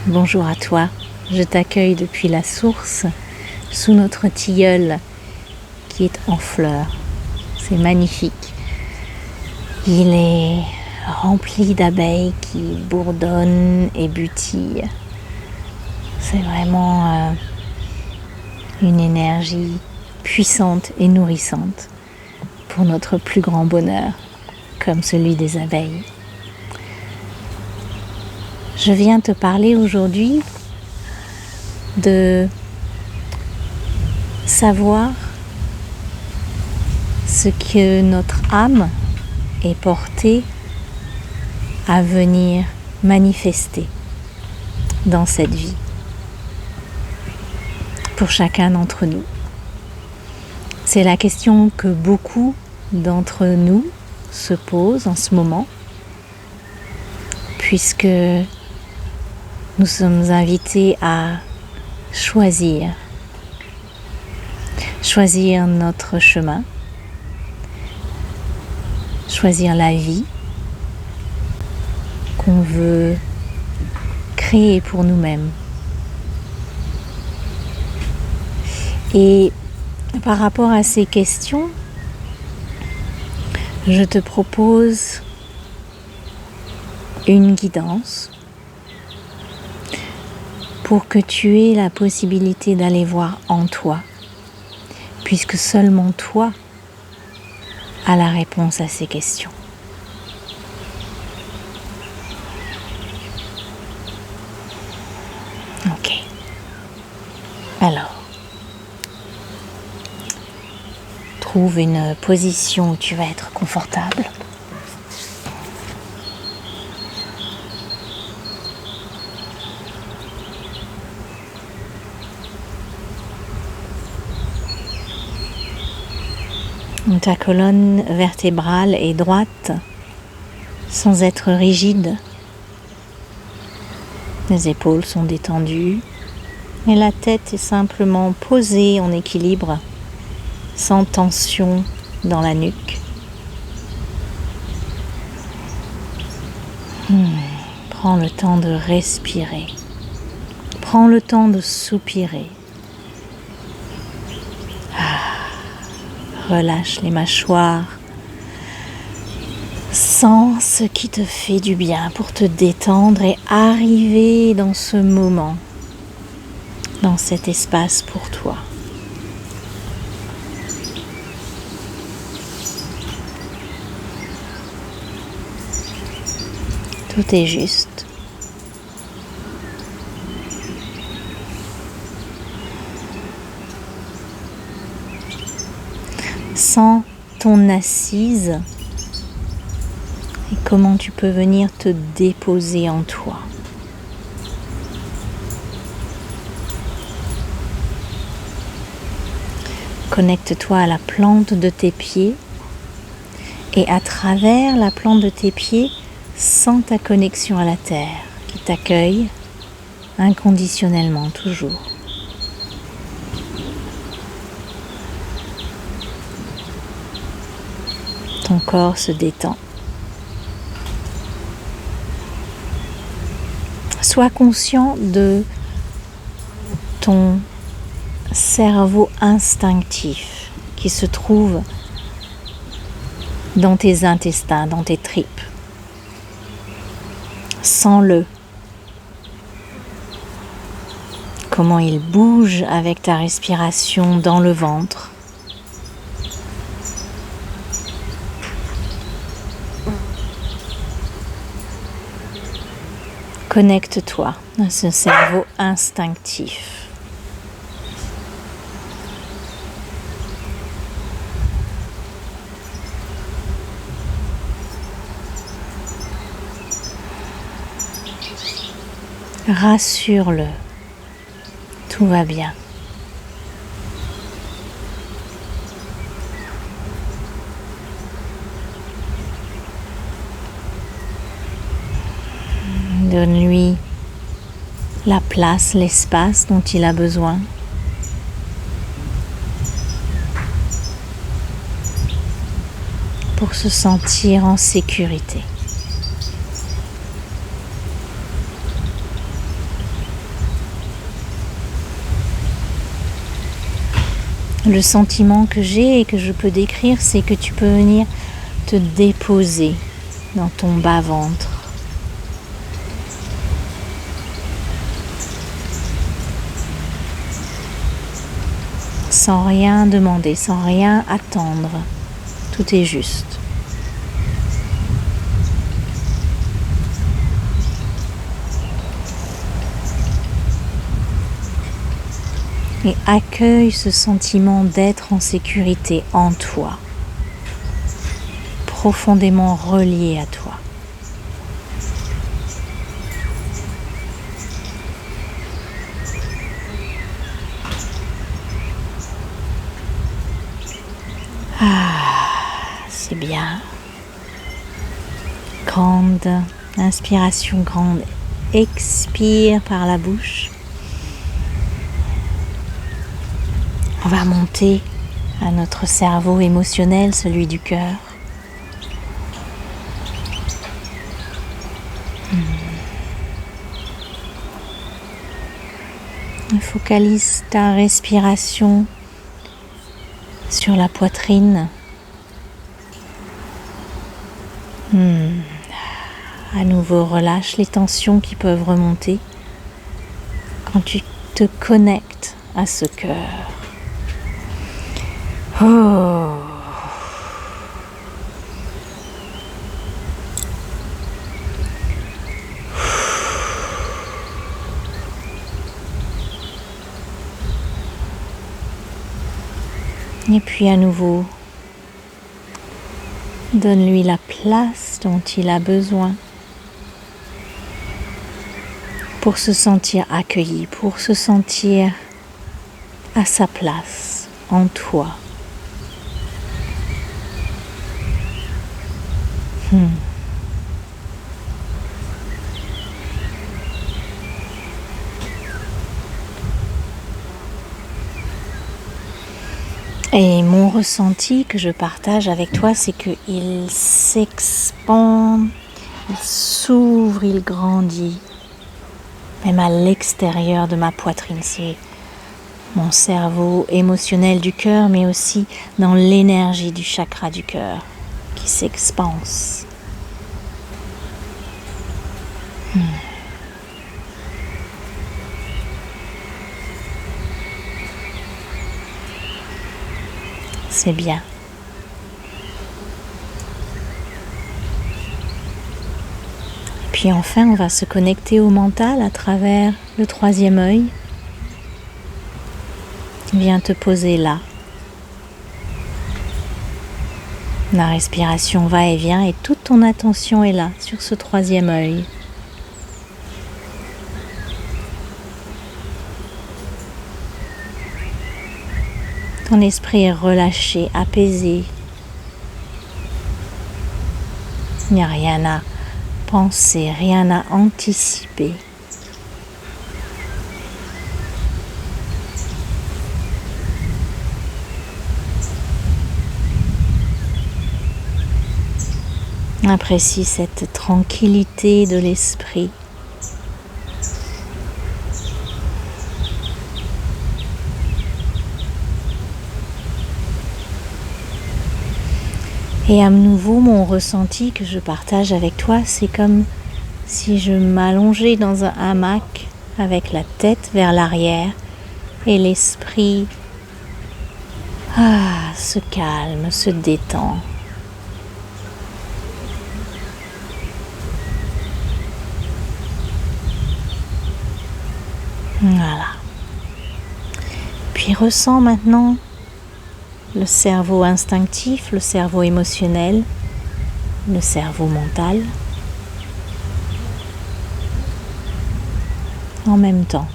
Bonjour à toi, je t'accueille depuis la source, sous notre tilleul qui est en fleurs. C'est magnifique. Il est rempli d'abeilles qui bourdonnent et butillent. C'est vraiment une énergie puissante et nourrissante pour notre plus grand bonheur, comme celui des abeilles. Je viens te parler aujourd'hui de savoir ce que notre âme est portée à venir manifester dans cette vie pour chacun d'entre nous. C'est la question que beaucoup d'entre nous se posent en ce moment, puisque nous sommes invités à choisir notre chemin, choisir la vie qu'on veut créer pour nous-mêmes. Et par rapport à ces questions, je te propose une guidance pour que tu aies la possibilité d'aller voir en toi, puisque seulement toi as la réponse à ces questions. Ok. Alors, trouve une position où tu vas être confortable. Ta colonne vertébrale est droite, sans être rigide. Les épaules sont détendues et la tête est simplement posée en équilibre, sans tension dans la nuque. Prends le temps de respirer. Prends le temps de soupirer. Relâche les mâchoires. Sens ce qui te fait du bien pour te détendre et arriver dans ce moment, dans cet espace pour toi. Tout est juste. Sens ton assise et comment tu peux venir te déposer en toi. Connecte-toi à la plante de tes pieds et à travers la plante de tes pieds, sens ta connexion à la terre qui t'accueille inconditionnellement toujours. Ton corps se détend. Sois conscient de ton cerveau instinctif qui se trouve dans tes intestins, dans tes tripes. Sens-le. Comment il bouge avec ta respiration dans le ventre. Connecte-toi à ce cerveau instinctif. Rassure-le. Tout va bien. Donne-lui la place, l'espace dont il a besoin. Pour se sentir en sécurité. Le sentiment que j'ai et que je peux décrire, c'est que tu peux venir te déposer dans ton bas-ventre. Sans rien demander, sans rien attendre. Tout est juste. Et accueille ce sentiment d'être en sécurité en toi, profondément relié à toi. C'est bien. Grande inspiration, grande expire par la bouche. On va monter à notre cerveau émotionnel, celui du cœur. Focalise ta respiration sur la poitrine. À nouveau, relâche les tensions qui peuvent remonter quand tu te connectes à ce cœur. Oh. Et puis à nouveau, donne-lui la place dont il a besoin pour se sentir accueilli, pour se sentir à sa place en toi. Et mon ressenti que je partage avec toi, c'est qu'il s'expand, il s'ouvre, il grandit, même à l'extérieur de ma poitrine. C'est mon cerveau émotionnel du cœur, mais aussi dans l'énergie du chakra du cœur qui s'expanse. C'est bien. Puis enfin, on va se connecter au mental à travers le troisième œil. Viens te poser là. La respiration va et vient et toute ton attention est là, sur ce troisième œil. Ton esprit est relâché, apaisé. Il n'y a rien à penser, rien à anticiper. Apprécie cette tranquillité de l'esprit. Et à nouveau, mon ressenti que je partage avec toi, c'est comme si je m'allongeais dans un hamac avec la tête vers l'arrière et l'esprit se calme, se détend. Voilà. Puis ressens maintenant le cerveau instinctif, le cerveau émotionnel, le cerveau mental en même temps.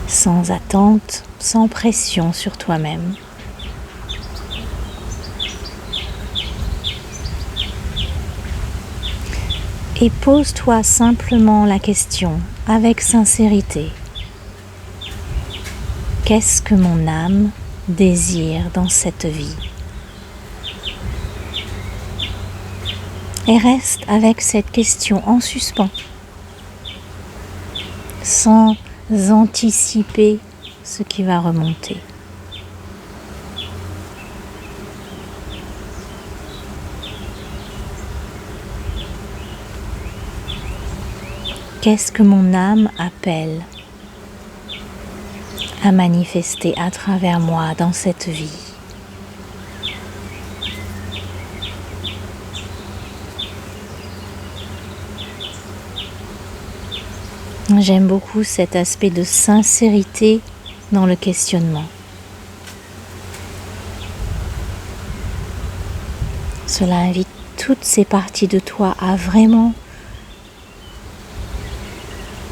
Sans attente, sans pression sur toi-même. Et pose-toi simplement la question avec sincérité. Qu'est-ce que mon âme désire dans cette vie? Et reste avec cette question en suspens. sans anticiper ce qui va remonter. Qu'est-ce que mon âme appelle à manifester à travers moi dans cette vie? J'aime beaucoup cet aspect de sincérité dans le questionnement. Cela invite toutes ces parties de toi à vraiment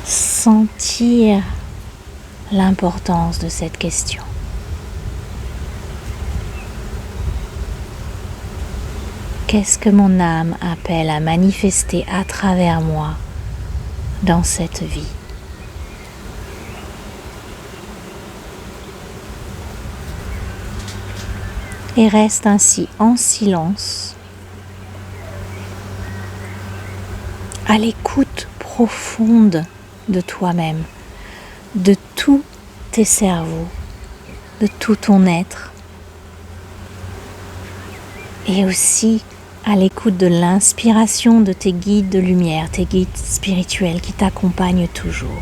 sentir l'importance de cette question. Qu'est-ce que mon âme appelle à manifester à travers moi dans cette vie? Et reste ainsi en silence, à l'écoute profonde de toi-même, de tous tes cerveaux, de tout ton être, et aussi à l'écoute de l'inspiration de tes guides de lumière, tes guides spirituels qui t'accompagnent toujours.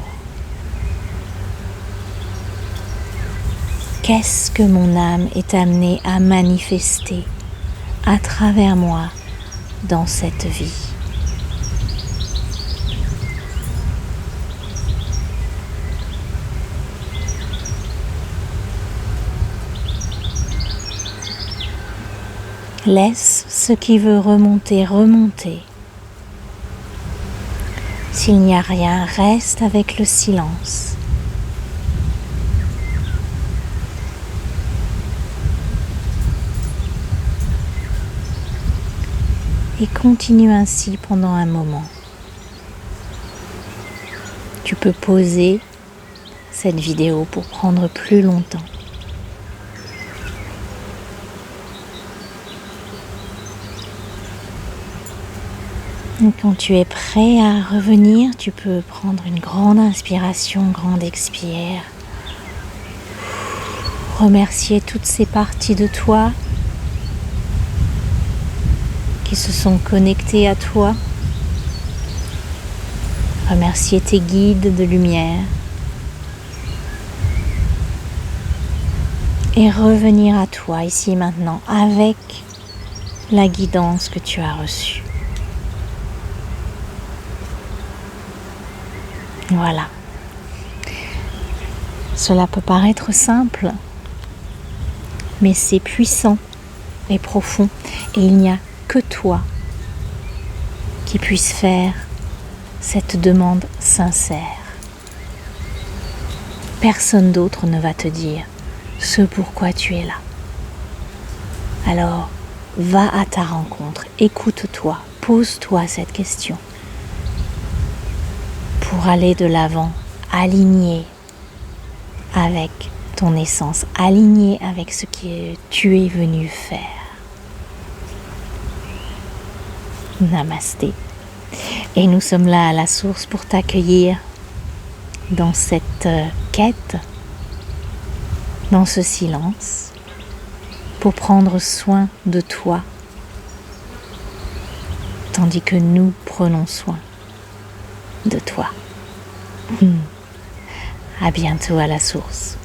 Qu'est-ce que mon âme est amenée à manifester à travers moi dans cette vie? Laisse ce qui veut remonter, remonter. S'il n'y a rien, reste avec le silence. Et continue ainsi pendant un moment. Tu peux pauser cette vidéo pour prendre plus longtemps. Et quand tu es prêt à revenir, tu peux prendre une grande inspiration, grande expire. Remercier toutes ces parties de toi qui se sont connectés à toi. Remercier tes guides de lumière. Et revenir à toi ici et maintenant avec la guidance que tu as reçue. Voilà. Cela peut paraître simple, mais c'est puissant et profond. Et il n'y a que toi qui puisse faire cette demande sincère. Personne d'autre ne va te dire ce pourquoi tu es là. Alors, va à ta rencontre, écoute-toi, pose-toi cette question pour aller de l'avant, aligné avec ton essence, aligné avec ce que tu es venu faire. Namasté. Et nous sommes là à la source pour t'accueillir dans cette quête, dans ce silence, pour prendre soin de toi, tandis que nous prenons soin de toi. À bientôt à la source.